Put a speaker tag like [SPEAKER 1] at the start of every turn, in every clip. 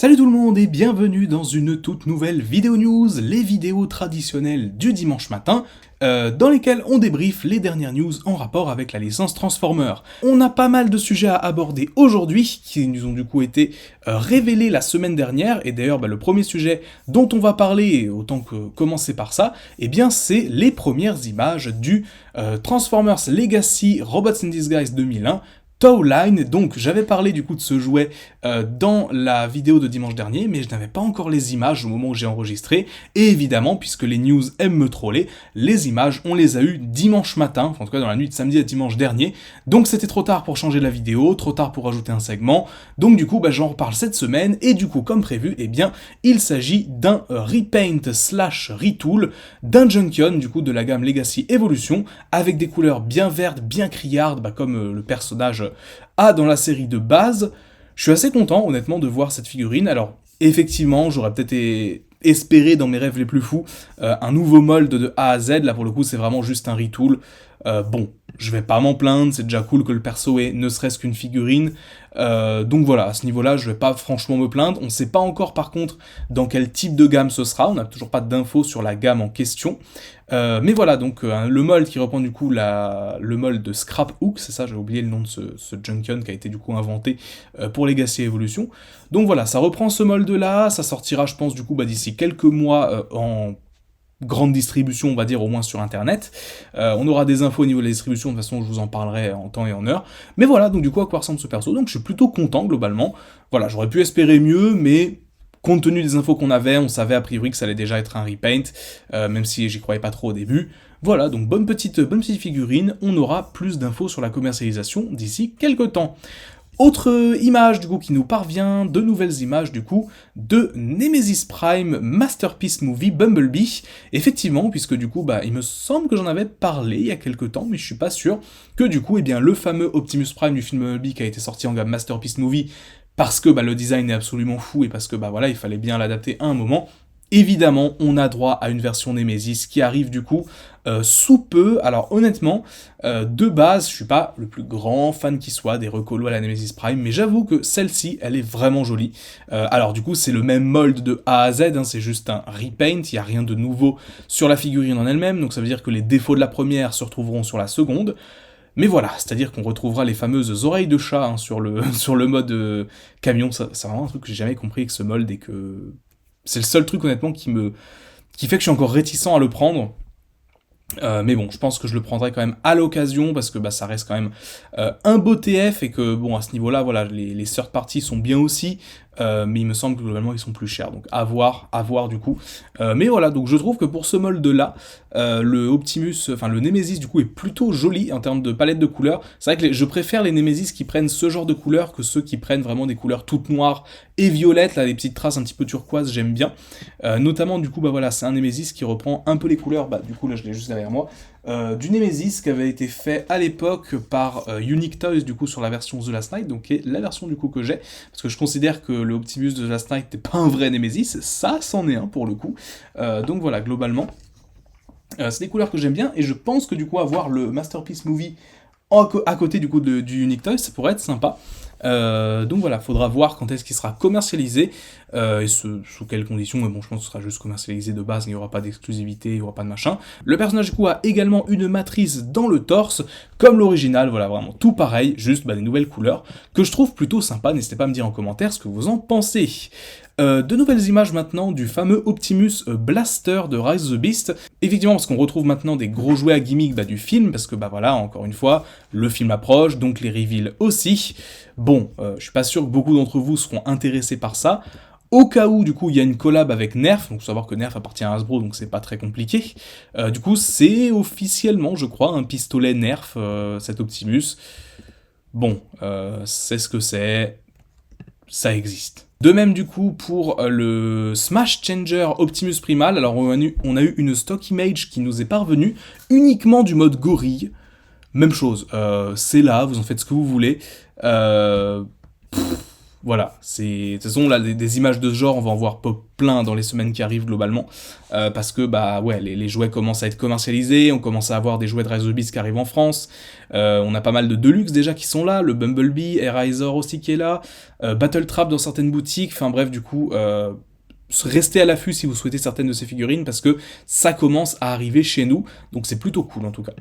[SPEAKER 1] Salut tout le monde et bienvenue dans une toute nouvelle vidéo news, les vidéos traditionnelles du dimanche matin, dans lesquelles on débriefe les dernières news en rapport avec la licence Transformers. On a pas mal de sujets à aborder aujourd'hui, qui nous ont du coup été révélés la semaine dernière, et d'ailleurs le premier sujet dont on va parler, et autant que commencer par ça, eh bien c'est les premières images du Transformers Legacy Robots in Disguise 2001, Towline. Donc j'avais parlé du coup de ce jouet dans la vidéo de dimanche dernier, mais je n'avais pas encore les images au moment où j'ai enregistré, et évidemment, puisque les news aiment me troller, les images, on les a eues dimanche matin, enfin en tout cas dans la nuit de samedi à dimanche dernier, donc c'était trop tard pour changer la vidéo, trop tard pour ajouter un segment, donc du coup j'en reparle cette semaine, et du coup comme prévu, eh bien il s'agit d'un repaint slash retool d'un Junkion, du coup de la gamme Legacy Evolution, avec des couleurs bien vertes, bien criardes, comme le personnage a dans la série de base. Je suis assez content, honnêtement, de voir cette figurine. Alors, effectivement, j'aurais peut-être espéré, dans mes rêves les plus fous, un nouveau mold de A à Z. Là, pour le coup, c'est vraiment juste un retool. Bon, je vais pas m'en plaindre, c'est déjà cool que le perso ait ne serait-ce qu'une figurine. Donc voilà, à ce niveau-là, je vais pas franchement me plaindre. On sait pas encore, par contre, dans quel type de gamme ce sera. On n'a toujours pas d'infos sur la gamme en question. Mais voilà, donc le mold qui reprend du coup le mold de Scrap Hook, c'est ça, j'ai oublié le nom de ce Junkion qui a été du coup inventé pour Legacy Evolution. Donc voilà, ça reprend ce mold là, ça sortira je pense du coup d'ici quelques mois en grande distribution, on va dire, au moins sur internet. On aura des infos au niveau de la distribution, de toute façon je vous en parlerai en temps et en heure. Mais voilà, donc du coup à quoi ressemble ce perso, donc je suis plutôt content globalement. Voilà, j'aurais pu espérer mieux, mais compte tenu des infos qu'on avait, on savait a priori que ça allait déjà être un repaint, même si j'y croyais pas trop au début. Voilà, donc bonne petite figurine, on aura plus d'infos sur la commercialisation d'ici quelques temps. Autre image du coup qui nous parvient, de nouvelles images du coup de Nemesis Prime Masterpiece Movie Bumblebee. Effectivement, puisque du coup il me semble que j'en avais parlé il y a quelques temps, mais je suis pas sûr que du coup le fameux Optimus Prime du film Bumblebee qui a été sorti en gamme Masterpiece Movie parce que le design est absolument fou et parce que voilà, il fallait bien l'adapter à un moment. Évidemment, on a droit à une version Nemesis qui arrive du coup sous peu. Alors honnêtement, de base, je suis pas le plus grand fan qui soit des recolos à la Nemesis Prime, mais j'avoue que celle-ci, elle est vraiment jolie. Alors du coup, c'est le même mold de A à Z, hein, c'est juste un repaint, il n'y a rien de nouveau sur la figurine en elle-même, donc ça veut dire que les défauts de la première se retrouveront sur la seconde. Mais voilà, c'est-à-dire qu'on retrouvera les fameuses oreilles de chat hein, sur le mode camion. C'est vraiment un truc que j'ai jamais compris avec ce mold et que c'est le seul truc honnêtement qui fait que je suis encore réticent à le prendre. Mais bon, je pense que je le prendrai quand même à l'occasion parce que ça reste quand même un beau TF et que bon à ce niveau-là, voilà, les third parties sont bien aussi, mais il me semble que globalement ils sont plus chers, donc à voir du coup. Mais voilà, donc je trouve que pour ce mold-là, le Nemesis du coup est plutôt joli en termes de palette de couleurs. C'est vrai que je préfère les Nemesis qui prennent ce genre de couleurs que ceux qui prennent vraiment des couleurs toutes noires et violettes, là les petites traces un petit peu turquoise, j'aime bien. Notamment du coup voilà, c'est un Nemesis qui reprend un peu les couleurs, du coup là je l'ai juste derrière moi, du Nemesis qui avait été fait à l'époque par Unique Toys du coup sur la version The Last Night, donc qui est la version du coup que j'ai, parce que je considère que le Optimus de The Last Night n'est pas un vrai Nemesis, ça c'en est un pour le coup, donc voilà, globalement, c'est des couleurs que j'aime bien, et je pense que du coup avoir le Masterpiece Movie à côté du coup du Unique Toys, ça pourrait être sympa. Donc voilà, faudra voir quand est-ce qu'il sera commercialisé et sous quelles conditions, mais bon je pense que ce sera juste commercialisé de base, il n'y aura pas d'exclusivité, il n'y aura pas de machin. Le personnage du coup a également une matrice dans le torse, comme l'original, voilà vraiment tout pareil, juste des nouvelles couleurs, que je trouve plutôt sympa, n'hésitez pas à me dire en commentaire ce que vous en pensez. De nouvelles images maintenant du fameux Optimus Blaster de Rise of the Beast. Effectivement, parce qu'on retrouve maintenant des gros jouets à gimmick du film, parce que voilà, encore une fois, le film approche, donc les reveals aussi. Bon, je suis pas sûr que beaucoup d'entre vous seront intéressés par ça. Au cas où, du coup, il y a une collab avec Nerf, donc faut savoir que Nerf appartient à Hasbro, donc c'est pas très compliqué. Du coup, c'est officiellement, je crois, un pistolet Nerf, cet Optimus. Bon, c'est ce que c'est, ça existe. De même du coup pour le Smash Changer Optimus Primal, alors on a eu une stock image qui nous est parvenue uniquement du mode gorille. Même chose, c'est là, vous en faites ce que vous voulez. voilà, de toute façon, là, des images de ce genre, on va en voir plein dans les semaines qui arrivent globalement, parce que, bah ouais, les jouets commencent à être commercialisés, on commence à avoir des jouets de Rise of the Beast qui arrivent en France, on a pas mal de Deluxe déjà qui sont là, le Bumblebee, Eraser aussi qui est là, Battle Trap dans certaines boutiques, enfin bref, du coup, restez à l'affût si vous souhaitez certaines de ces figurines, parce que ça commence à arriver chez nous, donc c'est plutôt cool en tout cas.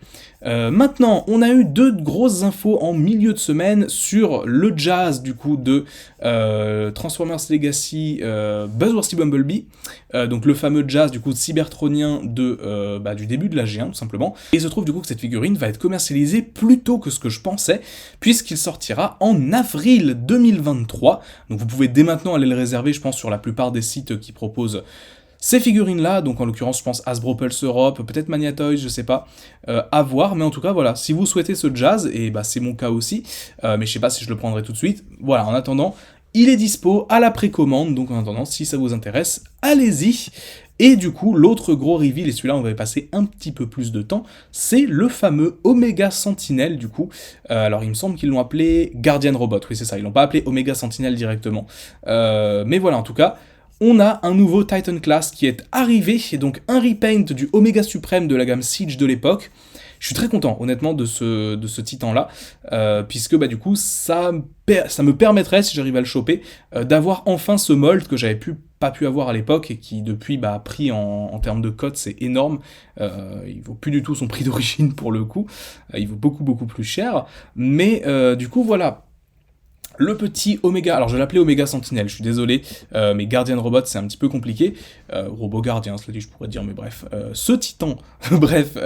[SPEAKER 1] Maintenant, on a eu 2 grosses infos en milieu de semaine sur le jazz du coup de Transformers Legacy Buzzworthy Bumblebee, donc le fameux jazz du coup cybertronien du début de la G1 tout simplement. Et il se trouve du coup que cette figurine va être commercialisée plus tôt que ce que je pensais, puisqu'il sortira en avril 2023, donc vous pouvez dès maintenant aller le réserver je pense sur la plupart des sites qui proposent ces figurines-là, donc en l'occurrence je pense Hasbro Pulse Europe, peut-être Maniatoys, je sais pas, à voir, mais en tout cas voilà, si vous souhaitez ce jazz, et bah c'est mon cas aussi, mais je sais pas si je le prendrai tout de suite, voilà, en attendant, il est dispo à la précommande, donc en attendant, si ça vous intéresse, allez-y. Et du coup, l'autre gros reveal, et celui-là on va y passer un petit peu plus de temps, c'est le fameux Omega Sentinel du coup. Alors il me semble qu'ils l'ont appelé Guardian Robot, oui c'est ça, ils l'ont pas appelé Omega Sentinel directement. Mais voilà, en tout cas, on a un nouveau Titan Class qui est arrivé, et donc un repaint du Omega Suprême de la gamme Siege de l'époque. Je suis très content, honnêtement, de ce titan-là, puisque bah, du coup, ça me permettrait, si j'arrive à le choper, d'avoir enfin ce mold que j'avais pas pu avoir à l'époque, et qui depuis, bah, prix en termes de cote, c'est énorme. Il vaut plus du tout son prix d'origine pour le coup, il vaut beaucoup beaucoup plus cher, mais du coup, voilà. Le petit Omega, alors je vais l'appeler Omega Sentinel, je suis désolé, mais Guardian Robot c'est un petit peu compliqué, robot gardien, cela dit je pourrais dire, mais bref, ce titan, bref,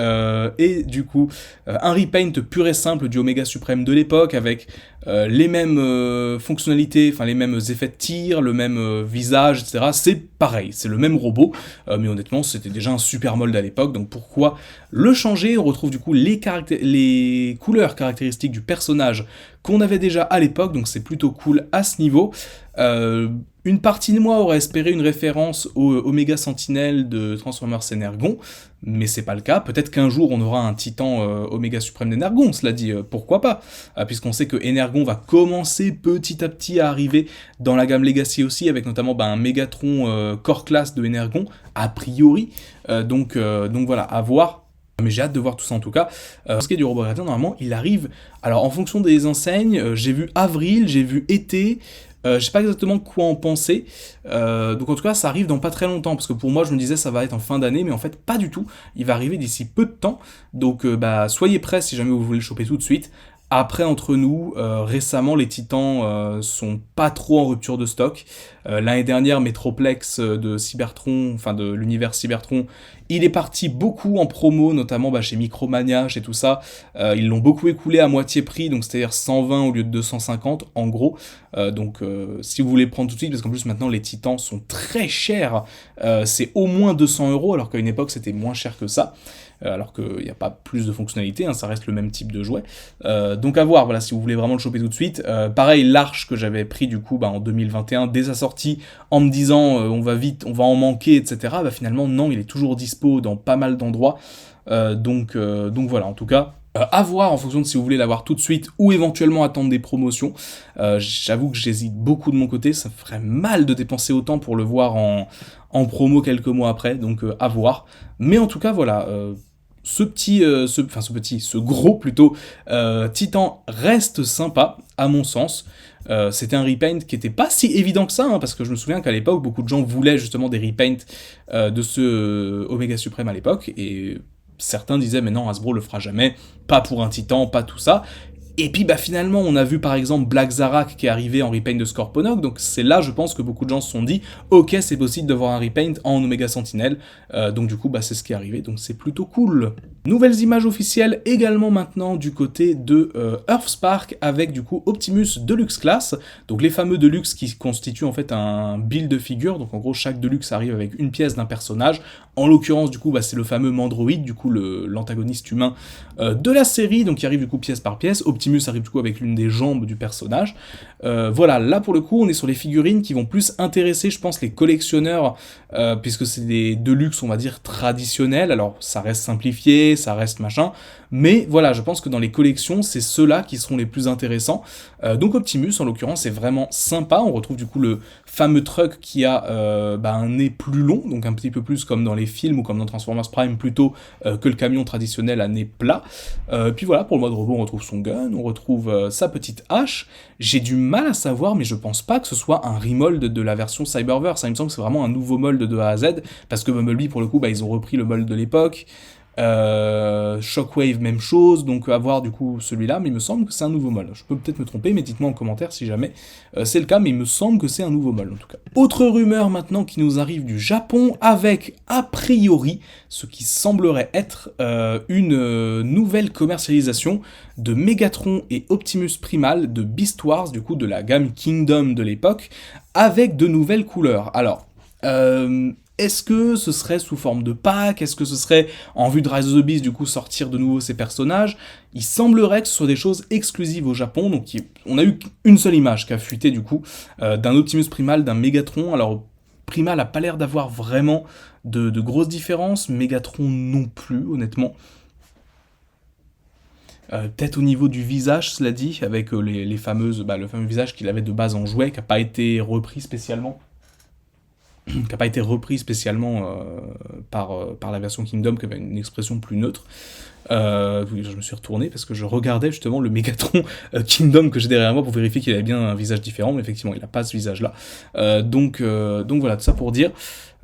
[SPEAKER 1] et du coup, un repaint pur et simple du Omega Suprême de l'époque, avec les mêmes fonctionnalités, enfin les mêmes effets de tir, le même visage, etc. C'est pareil, c'est le même robot, mais honnêtement c'était déjà un super mold à l'époque, donc pourquoi le changer? On retrouve du coup les couleurs caractéristiques du personnage qu'on avait déjà à l'époque, donc c'est plutôt cool à ce niveau. Une partie de moi aurait espéré une référence au Omega Sentinel de Transformers Energon, mais c'est pas le cas. Peut-être qu'un jour on aura un titan Omega Suprême d'Energon, cela dit, pourquoi pas, puisqu'on sait que Energon va commencer petit à petit à arriver dans la gamme Legacy aussi, avec notamment un Megatron Core Class de Energon, a priori, donc voilà, à voir. Mais j'ai hâte de voir tout ça en tout cas. Ce qui est du robot gardien, normalement, il arrive... Alors, en fonction des enseignes, j'ai vu avril, j'ai vu été... je sais pas exactement quoi en penser. Donc en tout cas, ça arrive dans pas très longtemps. Parce que pour moi, je me disais ça va être en fin d'année. Mais en fait, pas du tout. Il va arriver d'ici peu de temps. Donc soyez prêts si jamais vous voulez le choper tout de suite. Après, entre nous, récemment, les Titans sont pas trop en rupture de stock. L'année dernière, Metroplex de Cybertron, enfin de l'univers Cybertron, il est parti beaucoup en promo, notamment chez Micromania, chez tout ça. Ils l'ont beaucoup écoulé à moitié prix, donc c'est-à-dire 120 au lieu de 250, en gros. Donc si vous voulez prendre tout de suite, parce qu'en plus maintenant les Titans sont très chers, c'est au moins 200 €, alors qu'à une époque c'était moins cher que ça. Alors qu'il n'y a pas plus de fonctionnalités, hein, ça reste le même type de jouet. Donc à voir, voilà, si vous voulez vraiment le choper tout de suite. Pareil, l'Arche que j'avais pris du coup en 2021, dès sa sortie, en me disant on va vite, on va en manquer, etc. Finalement non, il est toujours dispo dans pas mal d'endroits. Donc voilà, en tout cas... à voir en fonction de si vous voulez l'avoir tout de suite ou éventuellement attendre des promotions. J'avoue que j'hésite beaucoup de mon côté, ça ferait mal de dépenser autant pour le voir en promo quelques mois après, donc à voir. Mais en tout cas voilà, ce gros plutôt, Titan reste sympa à mon sens. C'était un repaint qui était pas si évident que ça, hein, parce que je me souviens qu'à l'époque beaucoup de gens voulaient justement des repaints de ce Omega Suprême à l'époque, et certains disaient mais non, Hasbro le fera jamais, pas pour un titan, pas tout ça. Et puis finalement on a vu par exemple Black Zarak qui est arrivé en repaint de Scorponok, donc c'est là je pense que beaucoup de gens se sont dit ok c'est possible de voir un repaint en Omega Sentinel, donc du coup c'est ce qui est arrivé, donc c'est plutôt cool. Nouvelles images officielles également maintenant du côté de Earthspark avec du coup Optimus Deluxe Class, donc les fameux Deluxe qui constituent en fait un build de figure, donc en gros chaque Deluxe arrive avec une pièce d'un personnage, en l'occurrence du coup c'est le fameux Mandroid, du coup l'antagoniste humain de la série, donc qui arrive du coup pièce par pièce. Optimus arrive du coup avec l'une des jambes du personnage. Voilà, là pour le coup on est sur les figurines qui vont plus intéresser je pense les collectionneurs, puisque c'est des Deluxe on va dire traditionnels, alors ça reste simplifié, stylé, ça reste machin, mais voilà, je pense que dans les collections, c'est ceux-là qui seront les plus intéressants. Donc Optimus, en l'occurrence, c'est vraiment sympa, on retrouve du coup le fameux truck qui a un nez plus long, donc un petit peu plus comme dans les films ou comme dans Transformers Prime, plutôt que le camion traditionnel à nez plat. Puis voilà, pour le mode robot, on retrouve son gun, on retrouve sa petite hache. J'ai du mal à savoir, mais je pense pas que ce soit un remold de la version Cyberverse. Ça, il me semble que c'est vraiment un nouveau mold de A à Z, parce que Bumblebee, pour le coup, ils ont repris le mold de l'époque. Shockwave, même chose, donc à voir du coup celui-là, mais il me semble que c'est un nouveau mold. Je peux peut-être me tromper, mais dites-moi en commentaire si jamais c'est le cas, mais il me semble que c'est un nouveau mold en tout cas. Autre rumeur maintenant qui nous arrive du Japon, avec a priori ce qui semblerait être une nouvelle commercialisation de Megatron et Optimus Primal de Beast Wars, du coup de la gamme Kingdom de l'époque, avec de nouvelles couleurs. Alors, est-ce que ce serait sous forme de pack? Est-ce que ce serait en vue de Rise of the Beast, du coup, sortir de nouveau ces personnages? Il semblerait que ce soit des choses exclusives au Japon, donc on a eu une seule image qui a fuité, du coup, d'un Optimus Primal, d'un Megatron. Alors, Primal a pas l'air d'avoir vraiment de grosses différences, Megatron non plus, honnêtement. Peut-être au niveau du visage, cela dit, avec le fameux visage qu'il avait de base en jouet, qui n'a pas été repris spécialement. Par la version Kingdom, qui avait une expression plus neutre. Je me suis retourné parce que je regardais justement le Megatron Kingdom que j'ai derrière moi pour vérifier qu'il avait bien un visage différent, mais effectivement il n'a pas ce visage-là. Donc voilà, tout ça pour dire.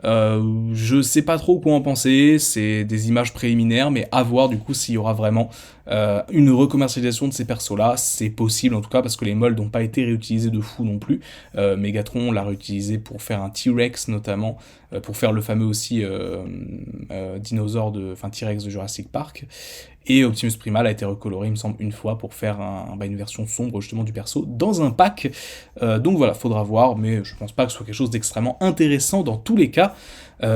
[SPEAKER 1] Je sais pas trop quoi en penser, c'est des images préliminaires, mais à voir du coup s'il y aura vraiment une recommercialisation de ces persos-là. C'est possible en tout cas, parce que les molds n'ont pas été réutilisés de fou non plus. Megatron l'a réutilisé pour faire un T-Rex notamment, pour faire le fameux aussi T-Rex de Jurassic Park. Et Optimus Primal a été recoloré, il me semble, une fois pour faire une version sombre justement du perso dans un pack. Donc voilà, faudra voir, mais je pense pas que ce soit quelque chose d'extrêmement intéressant dans tous les cas.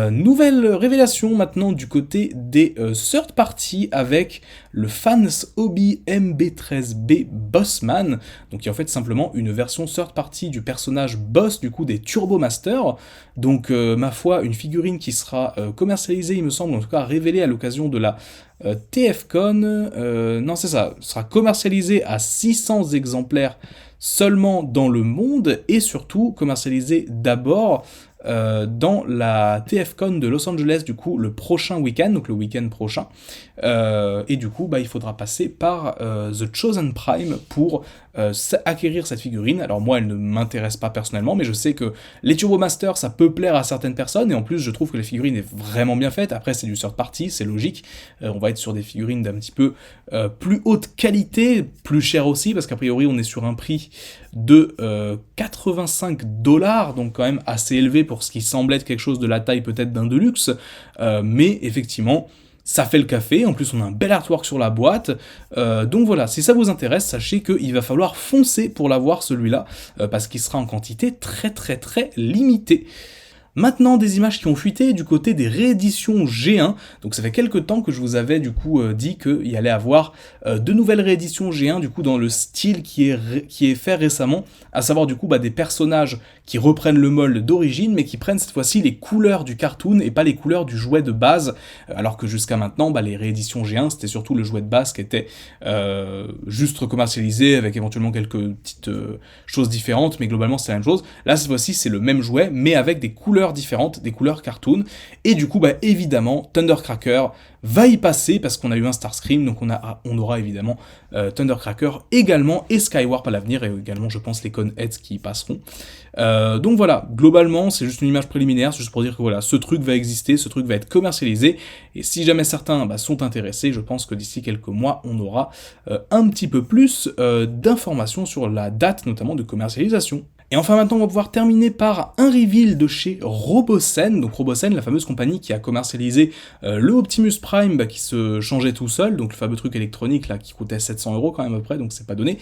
[SPEAKER 1] Nouvelle révélation maintenant du côté des third party avec le Fans Hobby MB13B Bossman, donc qui est en fait simplement une version third party du personnage boss du coup des Turbo Masters. Donc ma foi, une figurine qui sera commercialisée, il me semble, en tout cas révélée à l'occasion de la TFCon, non c'est ça, sera commercialisée à 600 exemplaires seulement dans le monde, et surtout commercialisée d'abord dans la TFCon de Los Angeles, du coup, le prochain week-end, donc le week-end prochain, et du coup, il faudra passer par The Chosen Prime pour acquérir cette figurine. Alors moi, elle ne m'intéresse pas personnellement, mais je sais que les Turbo Masters, ça peut plaire à certaines personnes, et en plus, je trouve que la figurine est vraiment bien faite. Après, c'est du third party, c'est logique, on va être sur des figurines d'un petit peu plus haute qualité, plus cher aussi, parce qu'a priori, on est sur un prix de 85$, donc quand même assez élevé pour ce qui semble être quelque chose de la taille peut-être d'un Deluxe, mais effectivement, ça fait le café. En plus on a un bel artwork sur la boîte, donc voilà, si ça vous intéresse, sachez qu'il va falloir foncer pour l'avoir celui-là, parce qu'il sera en quantité très très très limitée. Maintenant, des images qui ont fuité du côté des rééditions G1. Donc ça fait quelques temps que je vous avais du coup dit qu'il y allait avoir de nouvelles rééditions G1 du coup dans le style qui est fait récemment, à savoir du coup des personnages qui reprennent le mold d'origine, mais qui prennent cette fois-ci les couleurs du cartoon et pas les couleurs du jouet de base, alors que jusqu'à maintenant les rééditions G1 c'était surtout le jouet de base qui était juste recommercialisé avec éventuellement quelques petites choses différentes, mais globalement c'est la même chose. Là cette fois-ci c'est le même jouet mais avec des couleurs différentes, des couleurs cartoon, et du coup évidemment Thundercracker va y passer parce qu'on a eu un Starscream, donc on aura évidemment Thundercracker également, et Skywarp à l'avenir, et également je pense les Coneheads qui y passeront. Donc voilà, globalement c'est juste une image préliminaire, c'est juste pour dire que voilà, ce truc va exister, ce truc va être commercialisé, et si jamais certains sont intéressés, je pense que d'ici quelques mois on aura un petit peu plus d'informations sur la date notamment de commercialisation. Et enfin maintenant on va pouvoir terminer par un reveal de chez Robosen, donc Robosen, la fameuse compagnie qui a commercialisé le Optimus Prime qui se changeait tout seul, donc le fameux truc électronique là qui coûtait 700€ quand même à peu près, donc c'est pas donné.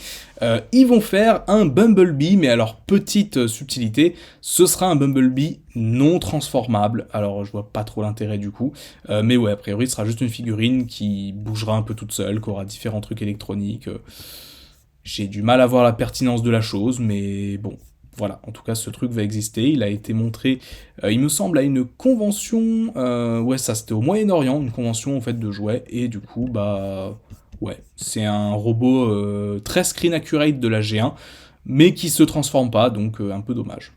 [SPEAKER 1] Ils vont faire un Bumblebee, mais alors petite subtilité, ce sera un Bumblebee non transformable, alors je vois pas trop l'intérêt du coup, mais ouais, a priori ce sera juste une figurine qui bougera un peu toute seule, qui aura différents trucs électroniques. J'ai du mal à voir la pertinence de la chose, mais bon, Voilà, en tout cas ce truc va exister, il a été montré, il me semble, à une convention, ouais ça c'était au Moyen-Orient, une convention en fait de jouets, et du coup bah ouais, c'est un robot très screen accurate de la G1, mais qui se transforme pas, donc un peu dommage.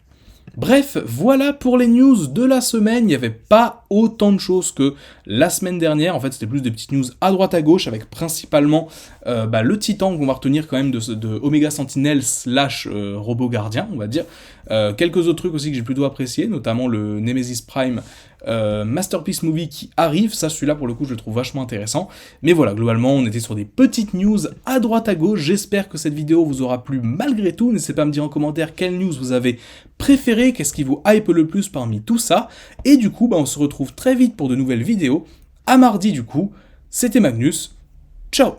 [SPEAKER 1] Bref, voilà pour les news de la semaine, il n'y avait pas autant de choses que la semaine dernière, en fait c'était plus des petites news à droite à gauche, avec principalement le Titan qu'on va retenir quand même de Omega Sentinel slash robot gardien, on va dire. Quelques autres trucs aussi que j'ai plutôt apprécié, notamment le Nemesis Prime Masterpiece Movie qui arrive, ça celui-là pour le coup je le trouve vachement intéressant, mais voilà, globalement on était sur des petites news à droite à gauche, j'espère que cette vidéo vous aura plu malgré tout, n'hésitez pas à me dire en commentaire quelle news vous avez préféré, qu'est-ce qui vous hype le plus parmi tout ça, et du coup on se retrouve très vite pour de nouvelles vidéos, à mardi du coup, c'était Magnus, ciao.